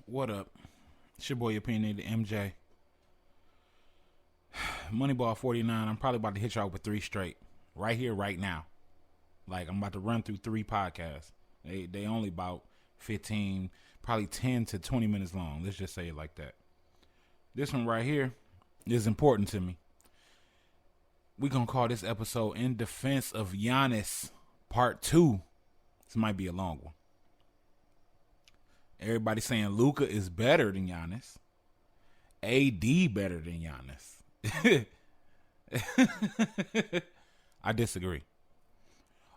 What up? It's your boy Opinionated MJ. MoNeYBaLL 49. I'm probably about to hit y'all with 3 straight. Right here, right now. Like, I'm about to run through 3 podcasts. They only about 15, probably 10 to 20 minutes long. Let's just say it like that. This one right here is important to me. We're going to call this episode In Defense of Giannis Part 2. This might be a long one. Everybody saying Luka is better than Giannis. AD better than Giannis. I disagree.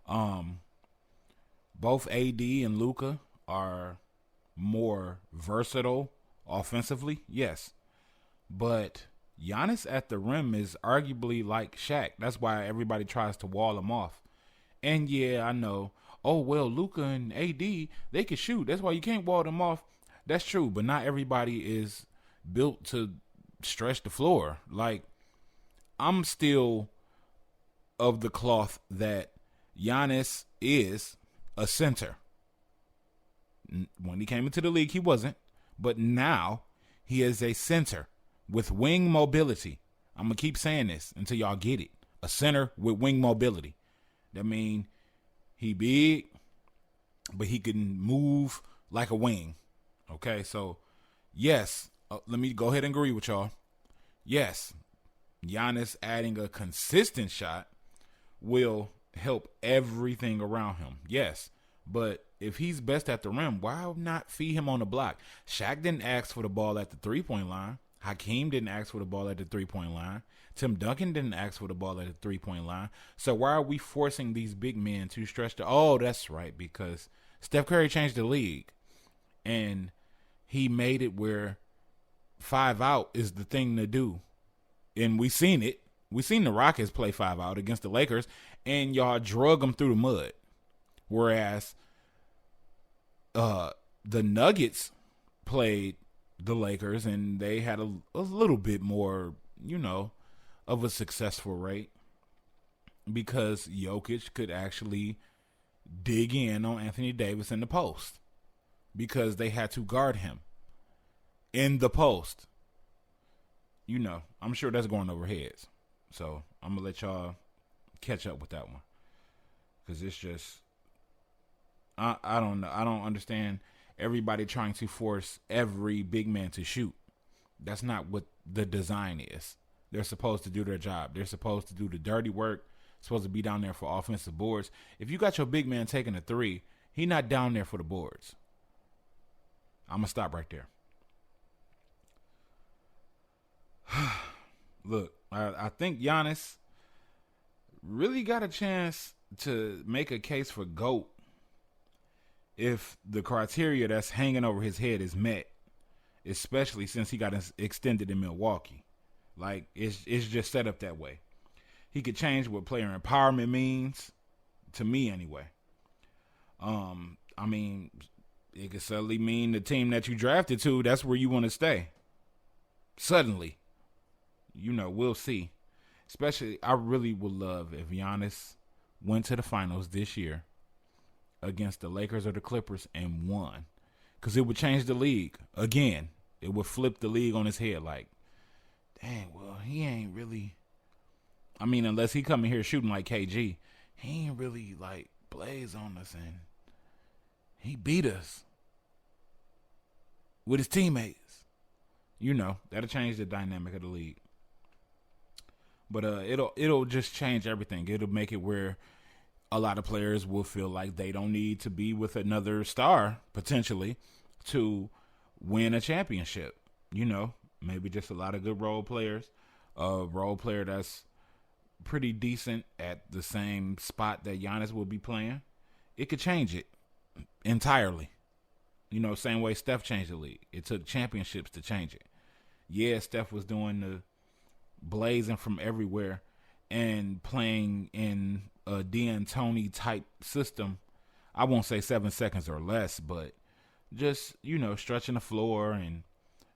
Both AD and Luka are more versatile offensively, yes. But Giannis at the rim is arguably like Shaq. That's why everybody tries to wall him off. And yeah, I know. Oh, well, Luka and AD, they can shoot. That's why you can't wall them off. That's true, but not everybody is built to stretch the floor. Like, I'm still of the cloth that Giannis is a center. When he came into the league, he wasn't. But now he is a center with wing mobility. I'm going to keep saying this until y'all get it. A center with wing mobility. That means he big, but he can move like a wing. Okay, so yes, let me go ahead and agree with y'all. Yes, Giannis adding a consistent shot will help everything around him. Yes, but if he's best at the rim, why not feed him on the block? Shaq didn't ask for the ball at the three-point line. Hakeem didn't ask for the ball at the three-point line. Tim Duncan didn't ask for the ball at the three-point line. So why are we forcing these big men to stretch the... Oh, that's right, because Steph Curry changed the league. And he made it where 5 out is the thing to do. And we seen it. We seen the Rockets play 5 out against the Lakers, and y'all drug them through the mud. Whereas the Nuggets played the Lakers, and they had a little bit more, of a successful rate because Jokic could actually dig in on Anthony Davis in the post because they had to guard him in the post. I'm sure that's going over heads. So I'm going to let y'all catch up with that one because it's just, I don't know. I don't understand everybody trying to force every big man to shoot. That's not what the design is. They're supposed to do their job. They're supposed to do the dirty work, supposed to be down there for offensive boards. If you got your big man taking a 3, he not down there for the boards. I'm going to stop right there. Look, I think Giannis really got a chance to make a case for GOAT if the criteria that's hanging over his head is met, especially since he got extended in Milwaukee. Like, it's just set up that way. He could change what player empowerment means, to me anyway. It could suddenly mean the team that you drafted to, that's where you want to stay. Suddenly. We'll see. Especially, I really would love if Giannis went to the finals this year against the Lakers or the Clippers and won. Because it would change the league. Again, it would flip the league on his head like, dang, well, he ain't really... unless he come in here shooting like KG, he ain't really, blaze on us, and he beat us with his teammates. That'll change the dynamic of the league. But it'll just change everything. It'll make it where a lot of players will feel like they don't need to be with another star, potentially, to win a championship. Maybe just a lot of good role players. A role player that's pretty decent at the same spot that Giannis will be playing. It could change it entirely. Same way Steph changed the league. It took championships to change it. Yeah, Steph was doing the blazing from everywhere and playing in a D'Antoni type system. I won't say 7 seconds or less, but just, stretching the floor and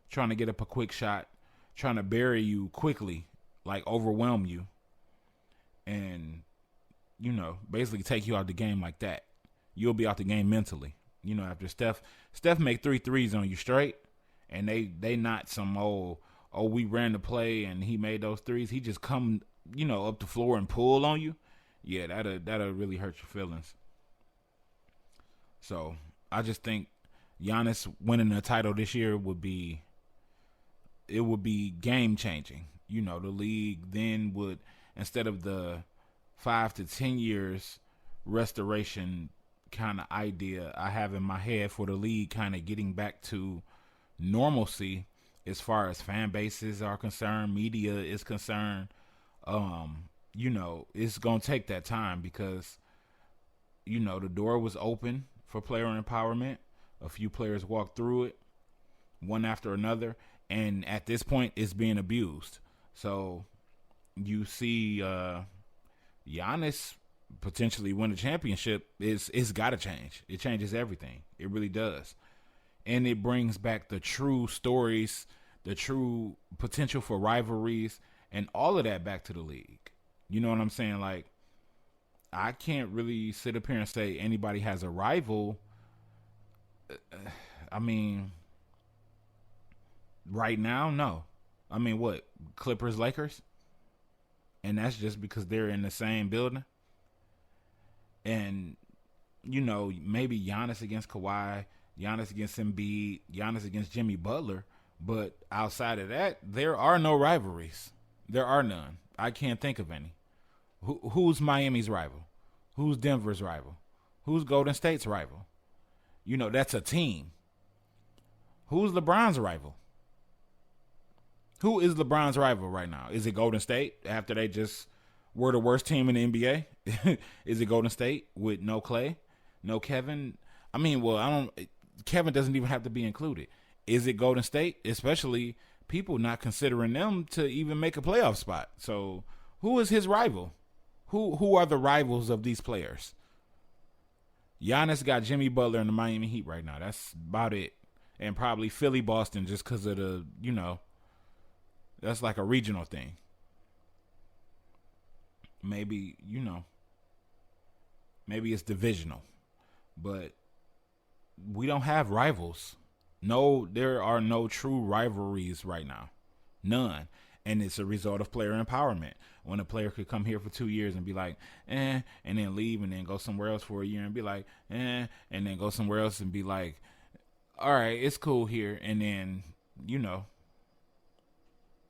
trying to get up a quick shot, trying to bury you quickly, overwhelm you, and, basically take you out the game like that. You'll be out the game mentally. after Steph make 3 threes on you straight, and they not some we ran the play and he made those threes. He just come, up the floor and pull on you. Yeah, that'll really hurt your feelings. So I just think Giannis winning the title this year would be game changing. The league then would, instead of the 5 to 10 years restoration kind of idea I have in my head for the league kind of getting back to normalcy as far as fan bases are concerned, media is concerned, it's going to take that time because, the door was open for player empowerment. A few players walked through it, one after another, and at this point, it's being abused. So you see Giannis potentially win a championship. It's got to change. It changes everything. It really does. And it brings back the true stories, the true potential for rivalries, and all of that back to the league. You know what I'm saying? Like, I can't really sit up here and say anybody has a rival. I mean, right now, no. I mean, what? Clippers, Lakers? And that's just because they're in the same building. And, maybe Giannis against Kawhi, Giannis against Embiid, Giannis against Jimmy Butler. But outside of that, there are no rivalries. There are none. I can't think of any. Who's Miami's rival? Who's Denver's rival? Who's Golden State's rival? That's a team. Who's LeBron's rival? Who is LeBron's rival right now? Is it Golden State after they just were the worst team in the NBA? Is it Golden State with no Clay, no Kevin? I mean, Kevin doesn't even have to be included. Is it Golden State? Especially people not considering them to even make a playoff spot. So who is his rival? Who are the rivals of these players? Giannis got Jimmy Butler in the Miami Heat right now. That's about it. And probably Philly, Boston, just because of the, that's like a regional thing. Maybe, maybe it's divisional. But we don't have rivals. No, there are no true rivalries right now. None. And it's a result of player empowerment. When a player could come here for 2 years and be like, and then leave and then go somewhere else for a year and be like, and then go somewhere else and be like, all right, it's cool here. And then,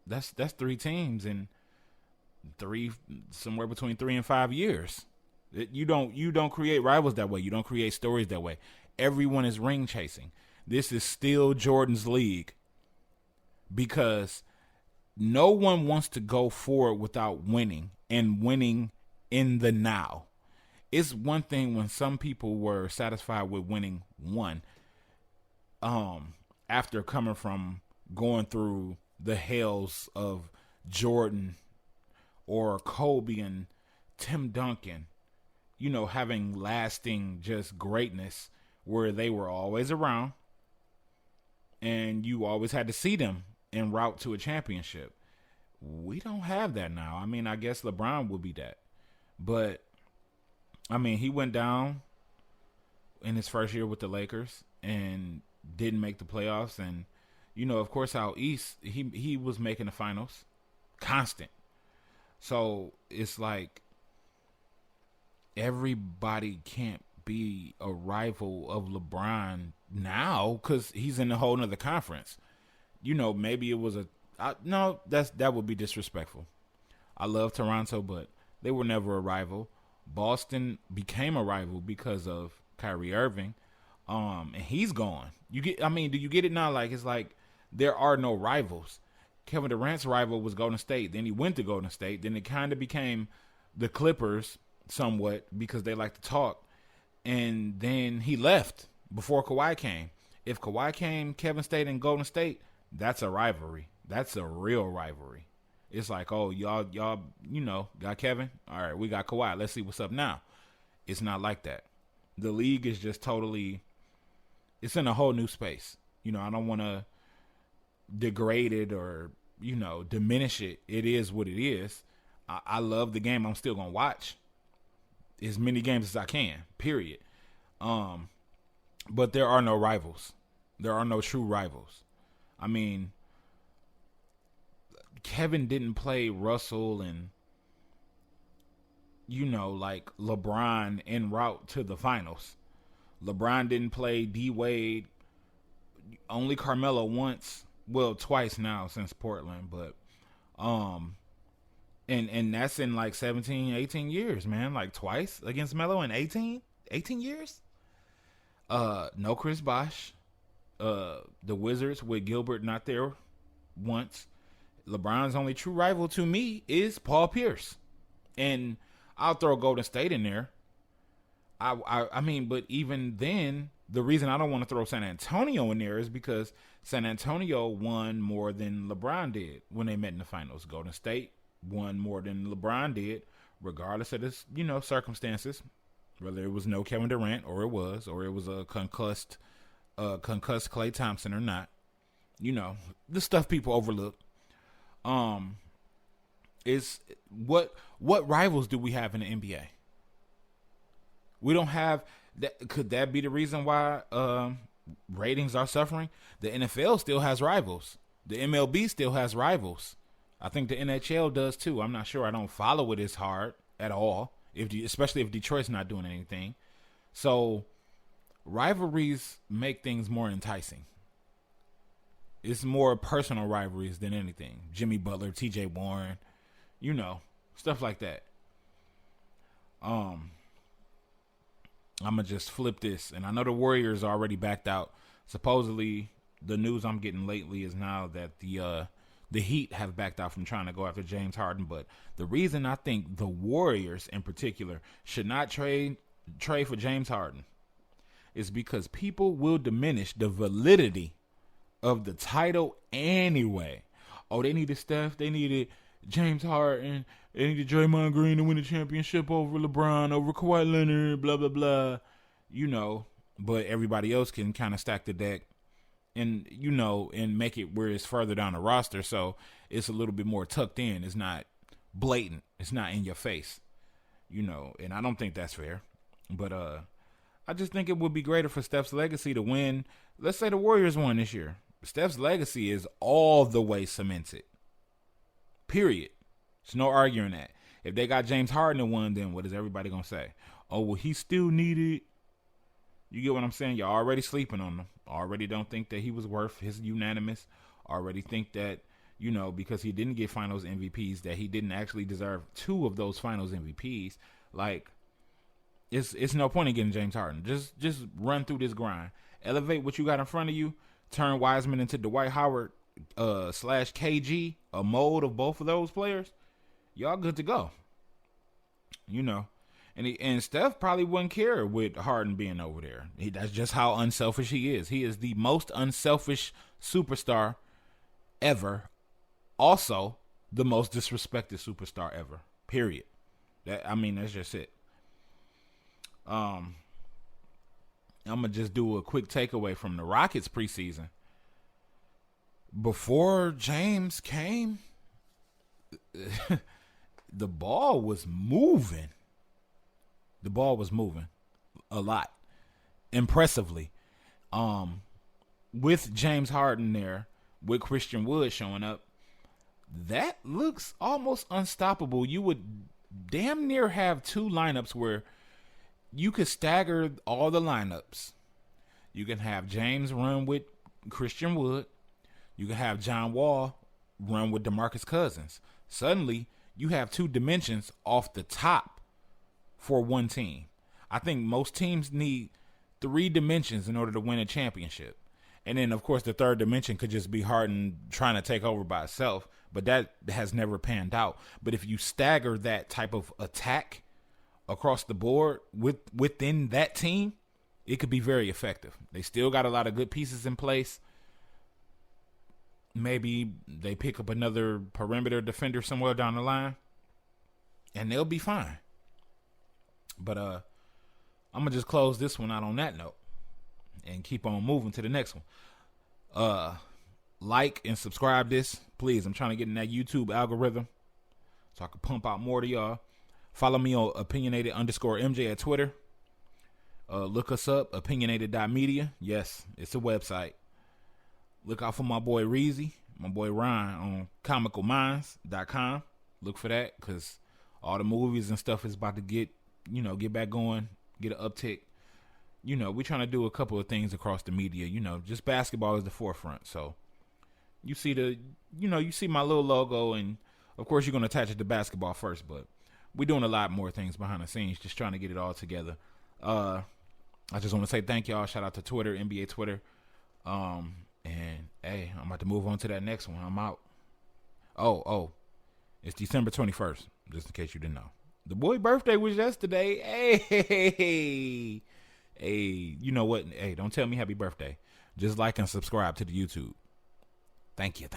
that's 3 teams in somewhere between 3 and 5 years. You don't create rivals that way. You don't create stories that way. Everyone is ring chasing. This is still Jordan's league because no one wants to go forward without winning and winning in the now. It's one thing when some people were satisfied with winning one after coming from going through the hells of Jordan or Kobe and Tim Duncan, having lasting just greatness where they were always around and you always had to see them en route to a championship. We don't have that now. I mean, I guess LeBron would be that. But, I mean, he went down in his first year with the Lakers and didn't make the playoffs. And, of course, out East, he was making the finals. Constant. So, it's like everybody can't be a rival of LeBron now because he's in a whole nother conference. Maybe it was no, that would be disrespectful. I love Toronto, but they were never a rival. Boston became a rival because of Kyrie Irving, and he's gone. Do you get it now? Like, it's like there are no rivals. Kevin Durant's rival was Golden State. Then he went to Golden State. Then it kind of became the Clippers somewhat because they like to talk. And then he left before Kawhi came. If Kawhi came, Kevin stayed in Golden State, that's a rivalry. That's a real rivalry. It's like, oh, y'all, got Kevin? All right, we got Kawhi. Let's see what's up now. It's not like that. The league is just totally, it's in a whole new space. I don't want to degrade it or, diminish it. It is what it is. I love the game. I'm still going to watch as many games as I can, period. But there are no rivals. There are no true rivals. I mean, Kevin didn't play Russell and, like LeBron en route to the finals. LeBron didn't play D Wade, only Carmelo once, well, twice now since Portland, but and that's in like 17, 18 years, man. Like twice against Melo in 18 years. No Chris Bosh. The Wizards with Gilbert not there once. LeBron's only true rival to me is Paul Pierce. And I'll throw Golden State in there. I mean, but even then, the reason I don't want to throw San Antonio in there is because San Antonio won more than LeBron did when they met in the finals. Golden State won more than LeBron did, regardless of this, circumstances. Whether it was no Kevin Durant or it was a concussed Klay Thompson or not. The stuff people overlook. Is what rivals do we have in the NBA? We don't have that. Could that be the reason why ratings are suffering? The NFL still has rivals. The MLB still has rivals. I think the NHL does too. I'm not sure. I don't follow it as hard at all, especially if Detroit's not doing anything. So rivalries make things more enticing. It's more personal rivalries than anything. Jimmy Butler, T.J. Warren, stuff like that. I'm going to just flip this. And I know the Warriors already backed out. Supposedly, the news I'm getting lately is now that the Heat have backed out from trying to go after James Harden. But the reason I think the Warriors in particular should not trade for James Harden is because people will diminish the validity of the title anyway. Oh, they needed Steph. They needed James Harden. They needed Draymond Green to win the championship over LeBron, over Kawhi Leonard, blah, blah, blah. But everybody else can kind of stack the deck and, and make it where it's further down the roster. So it's a little bit more tucked in. It's not blatant. It's not in your face, and I don't think that's fair. But I just think it would be greater for Steph's legacy to win. Let's say the Warriors won this year. Steph's legacy is all the way cemented. Period. There's no arguing that. If they got James Harden and won, then what is everybody going to say? Oh, well, he still needed. You get what I'm saying? You're already sleeping on him. Already don't think that he was worth his unanimous. Already think that, because he didn't get finals MVPs, that he didn't actually deserve 2 of those finals MVPs. Like, it's no point in getting James Harden. Just run through this grind. Elevate what you got in front of you. Turn Wiseman into Dwight Howard / KG, a mold of both of those players. Y'all good to go. And Steph probably wouldn't care with Harden being over there. That's just how unselfish he is. He is the most unselfish superstar ever. Also, the most disrespected superstar ever. Period. That's just it. I'm going to just do a quick takeaway from the Rockets preseason. Before James came, the ball was moving. The ball was moving a lot. Impressively. With James Harden there, with Christian Wood showing up, that looks almost unstoppable. You would damn near have 2 lineups where you could stagger all the lineups. You can have James run with Christian Wood. You can have John Wall run with DeMarcus Cousins. Suddenly, you have 2 dimensions off the top for one team. I think most teams need 3 dimensions in order to win a championship. And then, of course, the third dimension could just be Harden trying to take over by itself. But that has never panned out. But if you stagger that type of attack across the board within that team, it could be very effective. They still got a lot of good pieces in place. Maybe they pick up another perimeter defender somewhere down the line, and they'll be fine. But I'm going to just close this one out on that note and keep on moving to the next one. Like and subscribe this, please. I'm trying to get in that YouTube algorithm so I can pump out more to y'all. Follow me on Opinionated _MJ at Twitter. Look us up, opinionated.media. Yes, it's a website. Look out for my boy Reezy, my boy Ryan on comicalminds.com. Look for that because all the movies and stuff is about to get back going, get an uptick. We're trying to do a couple of things across the media. Just basketball is the forefront. So you see you see my little logo, and of course you're going to attach it to basketball first, but we're doing a lot more things behind the scenes, just trying to get it all together. I just want to say thank y'all. Shout out to Twitter, NBA Twitter. And hey, I'm about to move on to that next one. I'm out. Oh, it's December 21st, just in case you didn't know. The boy birthday was yesterday. Hey, you know what? Hey, don't tell me happy birthday. Just like and subscribe to the YouTube. Thank you.